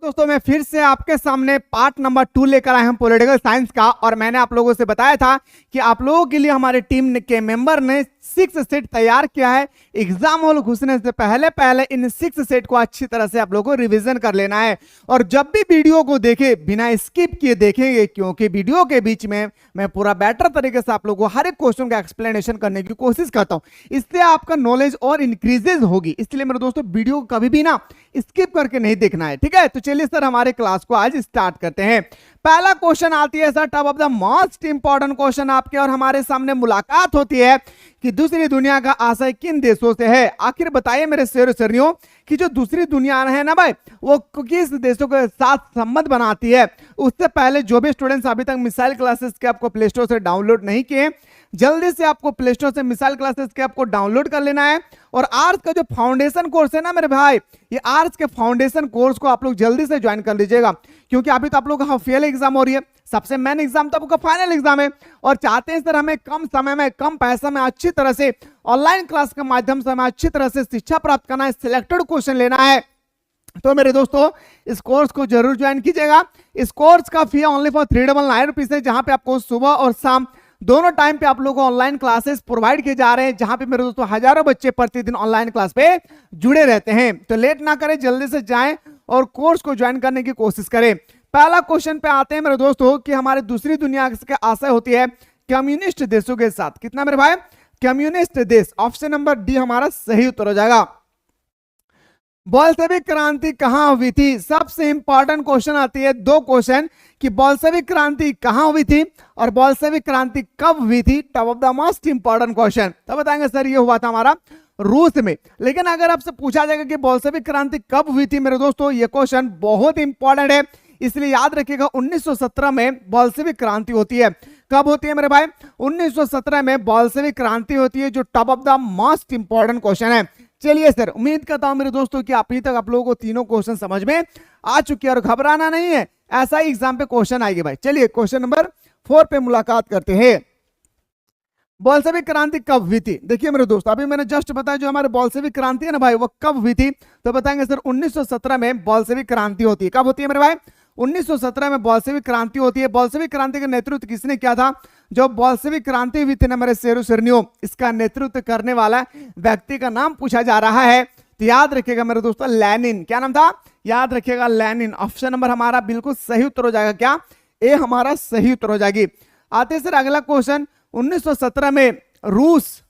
दोस्तों मैं फिर से आपके सामने पार्ट नंबर 2 लेकर आए हैं पॉलिटिकल साइंस का। और मैंने आप लोगों से बताया था कि आप लोगों के लिए हमारे टीम के मेंबर ने 6 सेट तैयार किया है। एग्जाम हॉल घुसने से पहले पहले इन 6 सेट को अच्छी तरह से आप लोगों को रिवीजन कर लेना है। और जब भी वीडियो को देखे बिना स्किप किए देखेंगे, क्योंकि वीडियो के बीच में मैं पूरा बेटर तरीके से आप लोगों को हर एक क्वेश्चन का एक्सप्लेनेशन करने की कोशिश करता हूं। इससे आपका नॉलेज और इंक्रीजेज होगी। इसलिए मेरे दोस्तों वीडियो को कभी भी ना स्किप करके नहीं देखना है, ठीक है। तो चलिए सर हमारे क्लास को आज स्टार्ट करते हैं। पहला क्वेश्चन आती है sir top of the most important question आपके और हमारे सामने मुलाकात होती है कि दूसरी दुनिया का आशय किन देशों से है। आखिर बताइए मेरे शेर शरियों कि जो दूसरी दुनिया है ना भाई, वो किस देशों के साथ संबंध बनाती है। उससे पहले जो भी स्टूडेंट्स अभी तक मिसाइल क्लासेस के आपको प्ले स्टोर से डाउनलोड नहीं किए, जल्दी से आपको प्ले स्टोर से मिसाइल क्लासेस के आपको डाउनलोड कर लेना है। और आर्ट्स का जो फाउंडेशन कोर्स है ना मेरे भाई, ये आर्ट्स के फाउंडेशन कोर्स को आप लोग जल्दी से ज्वाइन कर लीजिएगा, क्योंकि अभी तो आप लोग का फेल एग्जाम हो रही है। सबसे मेन एग्जाम तो आपका फाइनल एग्जाम है और चाहते हैं सर हमें कम समय में कम पैसा में अच्छी तरह से ऑनलाइन क्लास के माध्यम से हमें अच्छी तरह से शिक्षा प्राप्त करना है, सिलेक्टेड क्वेश्चन लेना है। तो मेरे दोस्तों इस कोर्स को जरूर ज्वाइन कीजिएगा। इस कोर्स का फी ओनली फॉर 399 रुपीज है, जहां पे आपको सुबह और शाम दोनों टाइम पे आप लोगों को ऑनलाइन क्लासेस प्रोवाइड किए जा रहे हैं, जहां पे मेरे दोस्तों हजारों बच्चे प्रतिदिन ऑनलाइन क्लास पे जुड़े रहते हैं। तो लेट ना करें, जल्दी से जाएं और कोर्स को ज्वाइन करने की कोशिश करें। पहला क्वेश्चन पे आते हैं मेरे दोस्तों कि हमारे दूसरी दुनिया की आशा होती है कम्युनिस्ट देशों के साथ। कितना मेरे भाई? कम्युनिस्ट देश। ऑप्शन नंबर डी हमारा सही उत्तर हो जाएगा। बोल्शेविक क्रांति कहां हुई थी? सबसे इंपॉर्टेंट क्वेश्चन आती है, दो क्वेश्चन कि बोल्शेविक क्रांति कहां हुई थी और बोल्शेविक क्रांति कब हुई थी। Top of the most important question. तो बताएंगे सर ये हुआ था हमारा रूस में। लेकिन अगर आपसे पूछा जाएगा कि बोल्शेविक क्रांति कब हुई थी मेरे दोस्तों, ये क्वेश्चन बहुत इंपॉर्टेंट है, इसलिए याद रखिएगा 1917 में बोल्शेविक क्रांति होती है। कब होती है मेरे भाई? 1917 में बोल्शेविक क्रांति होती है, जो top of the most important question है। चलिए सर, उम्मीद करता हूं मेरे दोस्तों कि अभी तक आप लोगों को तीनों क्वेश्चन समझ में आ चुके हैं और घबराना नहीं है, ऐसा ही एग्जाम पे क्वेश्चन आएंगे भाई। चलिए क्वेश्चन नंबर 4 पे मुलाकात करते हैं। बोल्शेविक क्रांति कब हुई थी? देखिए मेरे दोस्त, अभी मैंने जस्ट बताया जो हमारे बोल्शेविक क्रांति है ना भाई, वो कब हुई थी? तो बताएंगे सर 1917 में बोल्शेविक क्रांति होती है। कब होती है मेरे भाई? 1917 में बोल्शेविक क्रांति होती है। बोल्शेविक क्रांति का नेतृत्व किसने किया था? जो बोल्शेविक क्रांति हुई थी ना मेरे शेरों शेरनियों, इसका नेतृत्व करने वाला व्यक्ति का नाम पूछा जा रहा है। तो याद रखिएगा मेरे दोस्तों, लेनिन। क्या नाम था? याद रखिएगा लेनिन। ऑप्शन नंबर हमारा बिल्कुल सही उत्तर हो जाएगा। क्या? ए हमारा सही उत्तर हो जाएगी। आते सर अगला क्वेश्चन, 1917 में रूस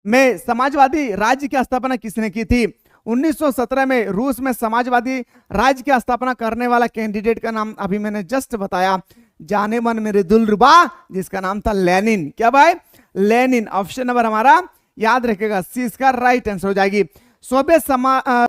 में समाजवादी राज्य की स्थापना किसने की थी? 1917 में रूस में समाजवादी राज्य की स्थापना करने वाला कैंडिडेट का नाम अभी मैंने जस्ट बताया, जाने मन मेरे दिलरुबा, जिसका नाम था लेनिन। क्या भाई? लेनिन। ऑप्शन नंबर हमारा याद रखिएगा सी इसका राइट आंसर हो जाएगी। सोवियत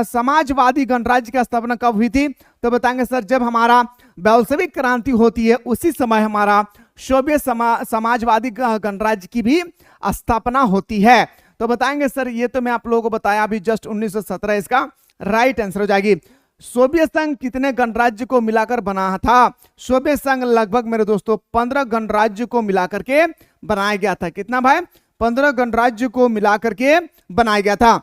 समाजवादी गणराज्य की स्थापना कब हुई थी? तो बताएंगे सर जब हमारा बोल्शेविक क्रांति होती है उसी समय हमारा सोवियत समाजवादी गणराज्य की भी स्थापना होती है। तो बताएंगे सर ये तो मैं आप लोगों को बताया अभी जस्ट 1917 इसका राइट आंसर हो जाएगी। सोवियत संघ कितने गणराज्य को मिलाकर बना था? सोवियत संघ लगभग मेरे दोस्तों 15 गणराज्य को मिलाकर के बनाया गया था। कितना भाई? 15 गणराज्य को मिलाकर के बनाया गया था।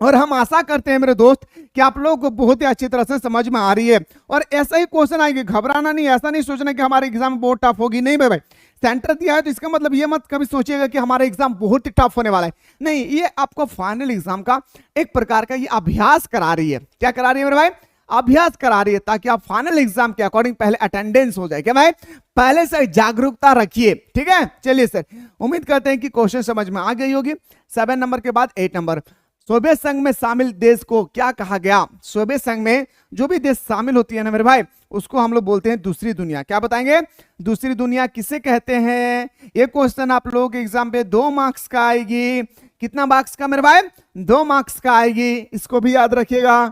और हम आशा करते हैं मेरे दोस्त कि आप लोगों को बहुत ही अच्छी तरह से समझ में आ रही है और ऐसा ही क्वेश्चन आएंगे। घबराना नहीं, ऐसा नहीं सोचना कि हमारे एग्जाम बहुत टफ होगी। नहीं भाई, सेंटर दिया है तो इसका मतलब ये मत कभी सोचिएगा कि हमारा एग्जाम बहुत ही टफ होने वाला है। नहीं, ये आपको फाइनल एग्जाम का एक प्रकार का ये अभ्यास करा रही है। क्या करा रही है मेरे भाई? अभ्यास करा रही है, ताकि आप फाइनल एग्जाम के अकॉर्डिंग पहले अटेंडेंस हो जाए। क्या भाई? पहले से जागरूकता रखिए, ठीक है। चलिए सर, उम्मीद करते हैं कि क्वेश्चन समझ में आ गई होगी। 7 नंबर के बाद 8 नंबर, सोवियत संघ में शामिल देश को क्या कहा गया? सोवियत संघ में जो भी देश शामिल होती है ना मेरे भाई, उसको हम लोग बोलते हैं दूसरी दुनिया। क्या बताएंगे? दूसरी दुनिया किसे कहते हैं? ये क्वेश्चन आप लोगों के एग्जाम पे 2 मार्क्स का आएगी। कितना मार्क्स का मेरे भाई? 2 मार्क्स का आएगी, इसको भी याद रखिएगा।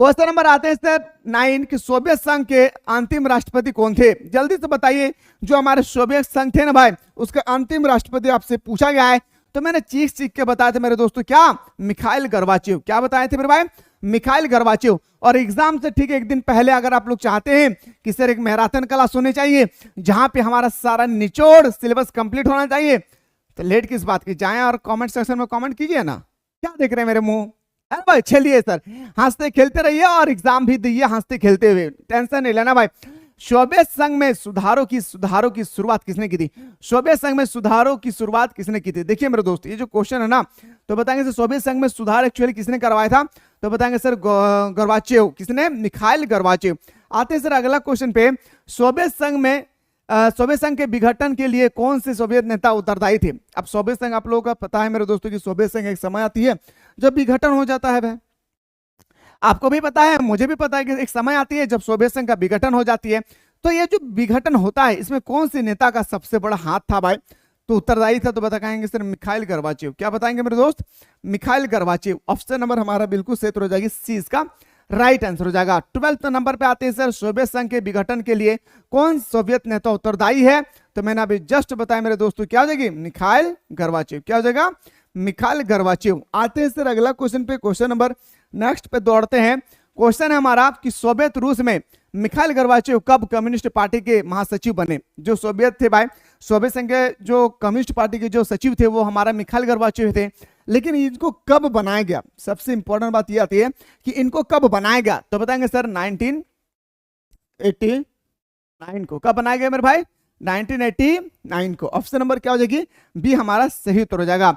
क्वेश्चन नंबर आते हैं सर 9 कि सोवियत संघ के अंतिम राष्ट्रपति कौन थे? जल्दी से बताइए। जो हमारे सोवियत संघ थे ना भाई, उसके अंतिम राष्ट्रपति आपसे पूछा गया है। तो मैंने चीख के बताए थे मेरे दोस्तों, क्या? Mikhail Gorbachev. क्या बताए थे मेरे भाई? Mikhail Gorbachev. और एग्जाम से ठीक एक दिन पहले अगर आप लोग चाहते हैं कि सर एक मैराथन क्लास होनी चाहिए जहां पे हमारा सारा निचोड़ सिलेबस कंप्लीट होना चाहिए, तो लेट किस बात की, जाएं और कमेंट सेक्शन में कमेंट कीजिए ना। क्या देख रहे हैं मेरे मुंह? है भाई। चलिए सर, हंसते खेलते रहिए और एग्जाम भी दिए हंसते खेलते हुए, टेंशन नहीं लेना भाई। सोवियत संघ में सुधारों की शुरुआत किसने की थी? सोवियत संघ में सुधारों की शुरुआत किसने की थी? देखिए मेरे दोस्त, ये जो क्वेश्चन है ना, तो बताएंगे सर सोवियत संघ में सुधार एक्चुअली किसने करवाया था? तो बताएंगे सर गोर्बाचेव। किसने? Mikhail Gorbachev. आते हैं सर अगला क्वेश्चन पे। सोवियत संघ के विघटन के लिए कौन से सोवियत नेता उत्तरदायी थे? अब सोवियत संघ आप लोगों का पता है मेरे दोस्तों कि सोवियत संघ एक समय आती है जब विघटन हो जाता है भाई। आपको भी पता है, मुझे भी पता है कि एक समय आती है जब सोवियत संघ का विघटन हो जाती है। तो ये जो विघटन होता है इसमें कौन से नेता का सबसे बड़ा हाथ था भाई? तो उत्तरदायी था, तो बताएंगे सर मिखाइल गोर्बाचेव। क्या बताएंगे मेरे दोस्त? Mikhail Gorbachev. ऑप्शन नंबर हमारा बिल्कुल सही हो जाएगी, सी इसका राइट आंसर हो जाएगा। 12th नंबर पे आते हैं सर, सोवियत संघ के विघटन के लिए कौन सोवियत नेता उत्तरदायी है? तो मैंने अभी जस्ट बताया मेरे दोस्तों, क्या हो जाएगी? Mikhail Gorbachev. क्या हो जाएगा? Mikhail Gorbachev. आते हैं सर अगला क्वेश्चन पे, क्वेश्चन नंबर नेक्स्ट पे दौड़ते हैं। क्वेश्चन है हमारा कि सोवियत रूस में मिखाइल गोर्बाचेव कब कम्युनिस्ट पार्टी के महासचिव बने? जो सोवियत थे भाई, सोवियत संघ के जो कम्युनिस्ट पार्टी के जो सचिव थे वो हमारा मिखाइल गोर्बाचेव थे। लेकिन इनको कब बनाया गया? सबसे इंपॉर्टेंट बात यह आती है कि इनको कब बनाया गया? तो बताएंगे सर 1989 को। कब बनाया गया मेरे भाई? 1989 को। ऑप्शन नंबर क्या हो जाएगी? बी हमारा सही उत्तर हो जाएगा।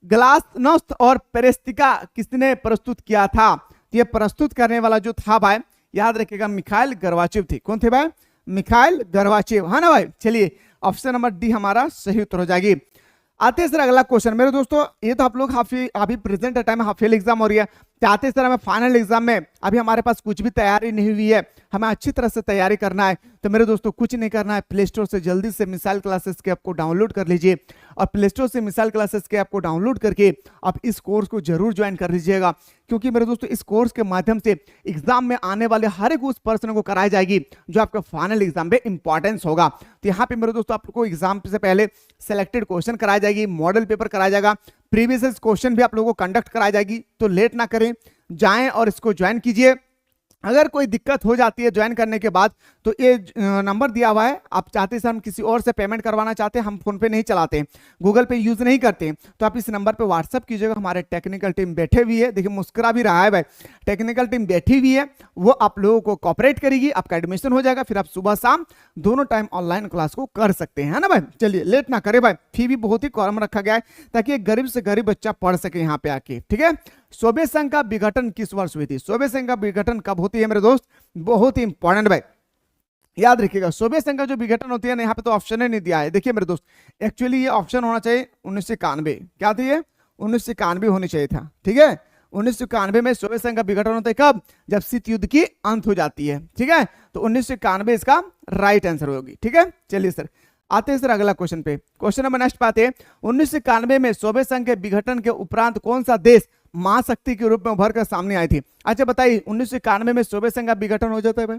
ग्लासनोस्त और पेरेस्टिका किसने प्रस्तुत किया था? ये प्रस्तुत करने वाला जो था भाई, याद रखिएगा, मिखाइल गोर्बाचेव थे। कौन थे भाई? मिखाइल गोर्बाचेव, है ना भाई। चलिए ऑप्शन नंबर डी हमारा सही उत्तर हो जाएगी। आते हैं सर अगला क्वेश्चन। मेरे दोस्तों ये तो आप लोग अभी present time half year exam हो रही है, चाहते सर हमें फाइनल एग्जाम में अभी हमारे पास कुछ भी तैयारी नहीं हुई है, हमें अच्छी तरह से तैयारी करना है। तो मेरे दोस्तों कुछ नहीं करना है, प्ले स्टोर से जल्दी से मिसाइल क्लासेस के ऐप को डाउनलोड कर लीजिए और प्ले स्टोर से मिसाइल क्लासेस के ऐप को डाउनलोड करके आप इस कोर्स को जरूर ज्वाइन कर लीजिएगा। क्योंकि मेरे दोस्तों इस कोर्स के माध्यम से एग्जाम में आने वाले हर एक उस प्रश्न को कराई जाएगी जो आपका फाइनल एग्जाम में इंपॉर्टेंस होगा। तो यहाँ पे मेरे दोस्तों आपको एग्जाम से पहले सेलेक्टेड क्वेश्चन कराया जाएगी, मॉडल पेपर कराया जाएगा, प्रीवियस क्वेश्चन भी आप लोगों को कंडक्ट कराई जाएगी। तो लेट ना करें, जाएं और इसको ज्वाइन कीजिए। अगर कोई दिक्कत हो जाती है ज्वाइन करने के बाद तो ये नंबर दिया हुआ है, आप चाहते हैं हम किसी और से पेमेंट करवाना चाहते हैं, हम फोन पे नहीं चलाते, गूगल पे यूज नहीं करते, तो आप इस नंबर पे व्हाट्सअप कीजिएगा। हमारे टेक्निकल टीम बैठे हुई है, देखिए मुस्कुरा भी रहा है भाई, टेक्निकल टीम बैठी हुई है, वो आप लोगों को कॉपरेट करेगी, आपका एडमिशन हो जाएगा, फिर आप सुबह शाम दोनों टाइम ऑनलाइन क्लास को कर सकते हैं, है ना भाई। चलिए लेट ना करें भाई, फी भी बहुत ही कम रखा गया है ताकि एक गरीब से गरीब बच्चा पढ़ सके यहाँ पे आके, ठीक है। सोवियत संघ का विघटन किस वर्ष हुई थी? सोवियत संघ का विघटन कब होती है मेरे दोस्त? बहुत ही इंपॉर्टेंट भाई, याद रखिएगा। सोवियत संघ का जो विघटन होती है ना, यहाँ पे तो ऑप्शन ही नहीं दिया है। देखिए मेरे दोस्त, एक्चुअली ये ऑप्शन होना चाहिए 1991। क्या थी ये? 1991 होनी चाहिए था, ठीक है। 1991 में सोवियत संघ का विघटन होता है। कब? जब शीत युद्ध की अंत हो जाती है, ठीक है। तो 1991 इसका राइट आंसर होगी, ठीक है। चलिए सर आते हैं सर अगला क्वेश्चन पे, क्वेश्चन नंबर नेक्स्ट पाते हैं। 1991 में सोवियत संघ के विघटन के उपरांत कौन सा देश महाशक्ति के रूप में उभर कर सामने आई थी? अच्छा बताइए, 1991 में सोवियत संघ का विघटन हो जाता है भाई।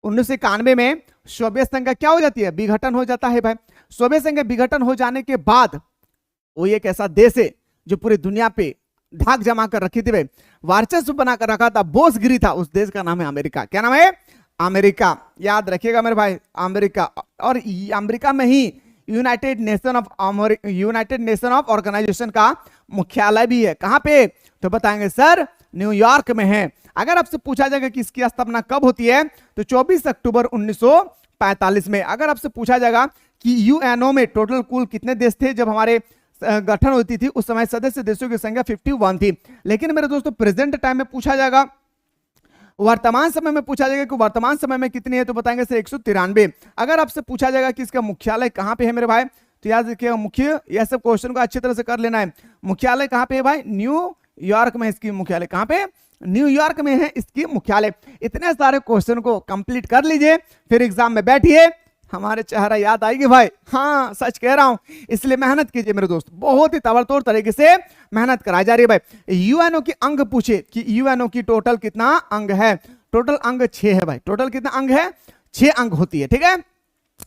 1991 में सोवियत संघ का क्या हो जाती है? विघटन हो जाता है भाई। सोवियत संघ का विघटन हो जाने के बाद वो एक ऐसा देश है जो पूरी दुनिया पे धाक जमा कर रखी थी भाई, वर्चस्व बनाकर रखा था, बोसगिरी था। उस देश का नाम है अमेरिका। क्या नाम है? अमेरिका। याद रखिएगा मेरे भाई, अमेरिका। और अमेरिका में ही यूनाइटेड नेशन ऑफ ऑर्गेनाइजेशन का मुख्यालय भी है। कहां पे? तो बताएंगे सर न्यूयॉर्क में है। अगर आपसे पूछा जाएगा कि इसकी स्थापना कब होती है तो 24 अक्टूबर 1945 में। अगर आपसे पूछा जाएगा कि यूएनओ में टोटल कुल कितने देश थे जब हमारे गठन होती थी, उस समय सदस्य देशों की संख्या 51 थी। लेकिन मेरे दोस्तों प्रेजेंट टाइम में पूछा जाएगा, वर्तमान समय में पूछा जाएगा कि वर्तमान समय में कितनी है, तो बताएंगे सर 193। अगर आपसे पूछा जाएगा कि इसका मुख्यालय कहां पे है मेरे भाई, तो याद रखिएगा मुख्य, यह सब क्वेश्चन को अच्छी तरह से कर लेना है। मुख्यालय कहां पे है भाई? न्यूयॉर्क में। इसकी मुख्यालय कहां पे? न्यूयॉर्क में है इसकी मुख्यालय। इतने सारे क्वेश्चन को कंप्लीट कर लीजिए, फिर एग्जाम में बैठिए, हमारे चेहरा याद आएगी भाई। हाँ सच कह रहा हूं, इसलिए मेहनत कीजिए मेरे दोस्त, बहुत ही ताबड़तोड़ तरीके से मेहनत कराई जा रही है भाई। यूएनओ की अंग पूछे कि यूएनओ की टोटल कितना अंग है? टोटल अंग 6 है भाई। टोटल कितना अंग है? 6 अंग होती है, ठीक है।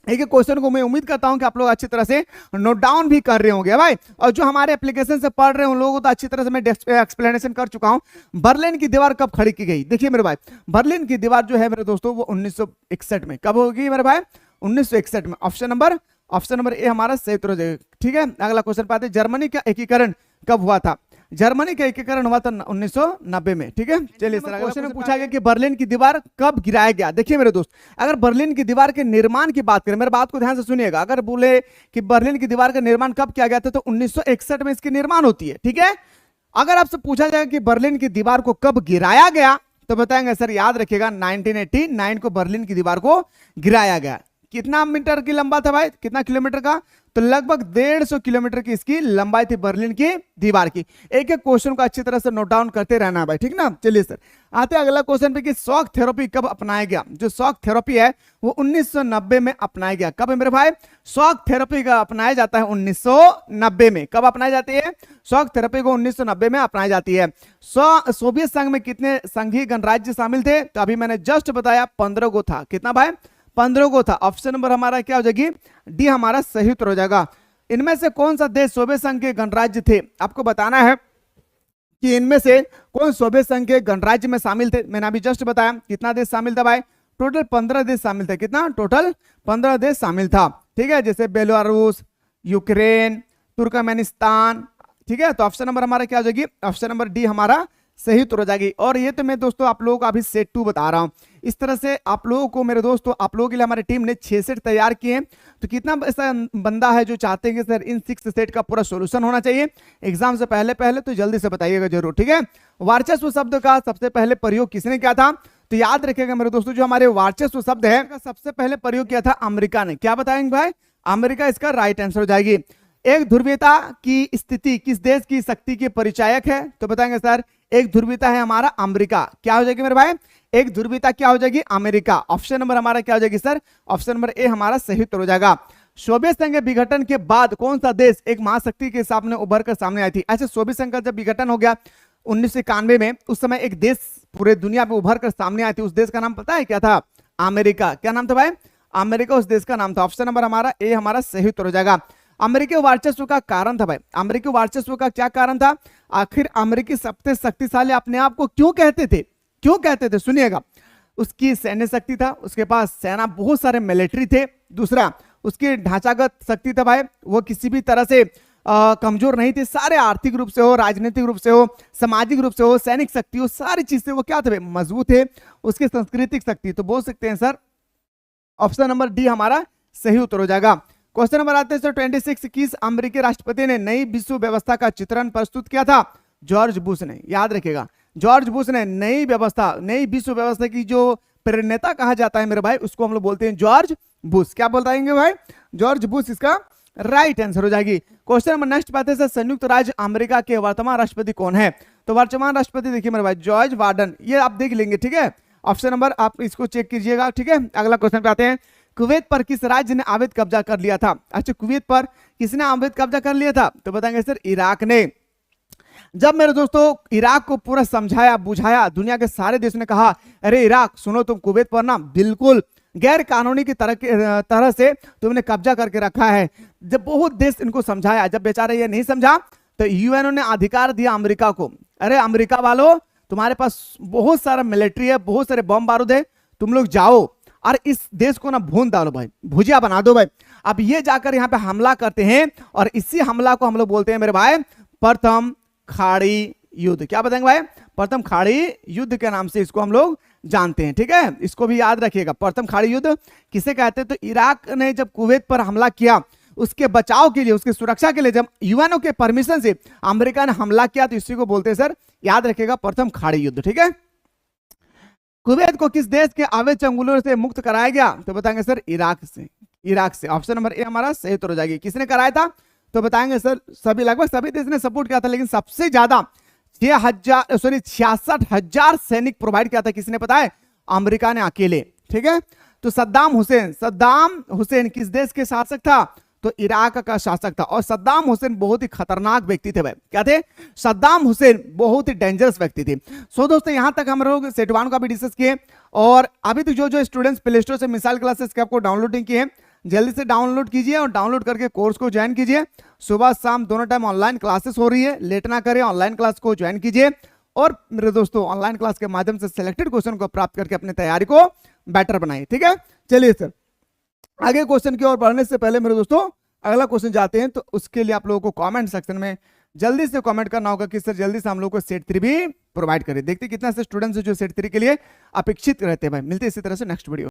एक क्वेश्चन को मैं उम्मीद करता हूं कि आप लोग अच्छी तरह से नोट डाउन भी कर रहे होंगे भाई, और जो हमारे एप्लीकेशन से पढ़ रहे हैं उन लोगों को तो अच्छी तरह से मैं एक्सप्लेनेशन कर चुका हूं। बर्लिन की दीवार कब खड़ी की गई? देखिए मेरे भाई, बर्लिन की दीवार जो है मेरे दोस्तों वो 1961 में। कब होगी मेरे भाई? 1961 में। ऑप्शन नंबर ए हमारा सही उत्तर हो जाएगा, ठीक है। अगला क्वेश्चन पाते हैं, जर्मनी का एकीकरण कब हुआ था? जर्मनी का एकीकरण हुआ था 1990 में। ठीक है, चलिए सर क्वेश्चन में पूछा गया कि बर्लिन की दीवार कब गिराया गया। देखिए मेरे दोस्त, अगर बर्लिन की दीवार के निर्माण की बात करें, मेरे बात को ध्यान से सुनिएगा, अगर बोले कि बर्लिन की दीवार का निर्माण कब किया गया था तो 1961 में इसकी निर्माण होती है। ठीक है, अगर आपसे पूछा जाए कि बर्लिन की दीवार को कब गिराया गया तो बताएंगे सर, याद रखिएगा 1989 को बर्लिन की दीवार को गिराया गया। कितना मीटर की लंबा था भाई, कितना किलोमीटर का, तो लगभग 150 किलोमीटर की इसकी लंबाई थी बर्लिन की दीवार की। एक एक क्वेश्चन को अच्छी तरह से नोट डाउन करते रहना है भाई, ठीक ना। चलिए सर आते हैं अगला क्वेश्चन पे कि शॉक थेरेपी कब अपनाया गया। जो शॉक थेरेपी है वो 1990 में अपनाया गया। कब है मेरे भाई, शॉक थेरेपी का अपनाया जाता है 1990 में। कब अपनाई जाती है शॉक थेरेपी को, 1990 में अपनाई जाती है। सोवियत संघ में कितने संघीय गणराज्य शामिल थे, तो अभी मैंने जस्ट बताया 15 को था। कितना भाई, 15 को था। ऑप्शन नंबर हमारा क्या हो जाएगी, डी हमारा सही उत्तर हो जाएगा। इनमें से कौन सा देश सोवियत संघ के गणराज्य थे, आपको बताना है कि इनमें से कौन सोवियत संघ के गणराज्य में शामिल थे। मैंने अभी जस्ट बताया कितना देश शामिल था भाई, टोटल 15 देश शामिल थे। कितना, टोटल 15 देश शामिल था। ठीक है, जैसे बेलारूस, यूक्रेन, तुर्कमेनिस्तान। ठीक है, तो ऑप्शन नंबर हमारा क्या हो जाएगी, ऑप्शन नंबर डी हमारा सही उत्तर हो जाएगी। और ये तो मैं दोस्तों आप लोगों को अभी सेट 2 बता रहा हूं। इस तरह से आप लोगों को मेरे दोस्तों, आप लोगों के लिए हमारी टीम ने 6 सेट तैयार किए हैं। तो कितना ऐसा बंदा है जो चाहते हैं कि सर इन 6 सेट का पूरा सॉल्यूशन होना चाहिए एग्जाम से पहले पहले, तो जल्दी से बताइएगा जरूर। ठीक है, वर्चस्व शब्द का सबसे पहले प्रयोग किसने किया था, तो याद रखिएगा मेरे दोस्तों, जो हमारे वर्चस्व शब्द है का सबसे पहले प्रयोग किया था अमेरिका ने। क्या बताएंगे भाई, अमेरिका इसका राइट आंसर हो जाएगी। एक ध्रुवीयता की स्थिति किस देश की शक्ति के परिचायक है, तो बताएंगे सर एक ध्रुवीयता है हमारा अमेरिका। क्या हो जाएगी मेरे भाई, एक ध्रुवीयता क्या हो जाएगी, अमेरिका। ऑप्शन नंबर हमारा क्या हो जाएगी सर, ऑप्शन नंबर ए हमारा सही उत्तर हो जाएगा। सोवियत संघ के विघटन के बाद कौन सा देश एक महाशक्ति के सामने उभर कर सामने आई थी। ऐसे सोवियत संघ का जब विघटन हो गया 1991 में, उस समय एक देश पूरे दुनिया में उभर कर सामने आई थी। उस देश का नाम पता है क्या था, अमेरिका। क्या नाम था भाई, अमेरिका उस देश का नाम था। ऑप्शन नंबर हमारा ए हमारा सही उत्तर हो जाएगा। अमेरिकी वर्चस्व का कारण था भाई, अमेरिकी वर्चस्व का क्या कारण था, आखिर अमेरिकी सबसे शक्तिशाली अपने आप को क्यों कहते थे, क्यों कहते थे, सुनिएगा। उसकी सैन्य शक्ति था, उसके पास सेना बहुत सारे मिलिट्री थे। दूसरा उसकी ढांचागत शक्ति था भाई, वो किसी भी तरह से कमजोर नहीं थे। सारे आर्थिक रूप से हो, राजनीतिक रूप से हो, सामाजिक रूप से हो, सैनिक शक्ति हो, सारी चीज से वो क्या थे भाई, मजबूत थे। उसकी सांस्कृतिक शक्ति, तो बोल सकते हैं सर ऑप्शन नंबर डी हमारा सही उत्तर हो जाएगा। क्वेश्चन नंबर आते हैं सर 26, किस अमेरिकी राष्ट्रपति ने नई विश्व व्यवस्था का चित्रण प्रस्तुत किया था, जॉर्ज बुश ने। याद रखिएगा जॉर्ज बुश ने नई व्यवस्था, नई विश्व व्यवस्था की जो प्रेरणा कहा जाता है मेरे भाई, उसको हम लोग बोलते हैं जॉर्ज बुश। क्या बताएंगे भाई, जॉर्ज बुश इसका राइट आंसर हो जाएगी। क्वेश्चन नंबर नेक्स्ट पाते हैं, संयुक्त राज्य अमेरिका के वर्तमान राष्ट्रपति कौन है, तो वर्तमान राष्ट्रपति देखिए मेरे भाई जॉर्ज वार्डन, ये आप देख लेंगे। ठीक है, ऑप्शन नंबर आप इसको चेक कीजिएगा। ठीक है, अगला क्वेश्चन पे आते हैं, कुवैत पर किस राज्य ने अवैध कब्जा कर लिया था। अच्छा, कुवैत पर किसने अवैध कब्जा कर लिया था, तो बताएंगे सर इराक ने। जब मेरे दोस्तों इराक को पूरा समझाया बुझाया, दुनिया के सारे देशों ने कहा अरे इराक सुनो, तुम कुवैत पर ना बिल्कुल गैर कानूनी की तरह से तुमने कब्जा करके रखा है। जब बहुत देश इनको समझाया, जब बेचारे ये नहीं समझा तो यूएनओ ने अधिकार दिया अमेरिका को, अरे अमेरिका वालों तुम्हारे पास बहुत सारा मिलिट्री है, बहुत सारे बम बारूद है, तुम लोग जाओ और इस देश को ना भून डालो भाई, भुजिया बना दो भाई। अब ये जाकर यहाँ पे हमला करते हैं और इसी हमला को हम लोग बोलते हैं मेरे भाई प्रथम खाड़ी युद्ध। क्या बताएंगे भाई, प्रथम खाड़ी युद्ध के नाम से इसको हम लोग जानते हैं। ठीक है, इसको भी याद रखिएगा, प्रथम खाड़ी युद्ध किसे कहते हैं। तो इराक ने जब कुवैत पर हमला किया, उसके बचाव के लिए, उसकी सुरक्षा के लिए जब यूएनओ के परमिशन से अमेरिका ने हमला किया, तो इसी को बोलते हैं सर, याद रखिएगा, प्रथम खाड़ी युद्ध। ठीक है, कुवैत को किस देश के अवैध चंगुलों से मुक्त कराया गया, तो बताएंगे सर इराक से। इराक से ऑप्शन नंबर ए हमारा सही उत्तर हो जाएगी। किसने कराया था, तो बताएंगे सर सभी, लगभग सभी देश ने सपोर्ट किया था, लेकिन सबसे ज्यादा 66,000 सैनिक प्रोवाइड किया था किसने पता है, अमेरिका ने अकेले। ठीक है, तो सद्दाम हुसैन किस देश के शासक था, तो इराक का शासक था। और सद्दाम हुसैन बहुत ही खतरनाक व्यक्ति थे भाई। क्या थे, सद्दाम हुसैन बहुत ही डेंजरस व्यक्ति थे। सो दोस्तों यहाँ तक हम लोग सेट 1 का भी डिस्कस किए, और अभी तक जो स्टूडेंट्स प्ले स्टोर से मिसाइल क्लासेस के आपको डाउनलोडिंग किए, जल्दी से डाउनलोड कीजिए और डाउनलोड करके कोर्स को ज्वाइन कीजिए। सुबह शाम दोनों टाइम ऑनलाइन क्लासेस हो रही है, लेट ना करें, ऑनलाइन क्लास को ज्वाइन कीजिए। और मेरे दोस्तों ऑनलाइन क्लास के माध्यम से सिलेक्टेड क्वेश्चन को प्राप्त करके अपनी तैयारी को बेटर बनाइए। ठीक है, चलिए सर आगे क्वेश्चन की ओर बढ़ने से पहले मेरे दोस्तों अगला क्वेश्चन जाते हैं, तो उसके लिए आप लोगों को कमेंट सेक्शन में जल्दी से कमेंट करना होगा कि सर जल्दी से हम लोग को सेट 3 भी प्रोवाइड करें। देखते कितना से स्टूडेंट्स जो सेट 3 के लिए अपेक्षित रहते हैं भाई। मिलते इसी तरह से नेक्स्ट वीडियो।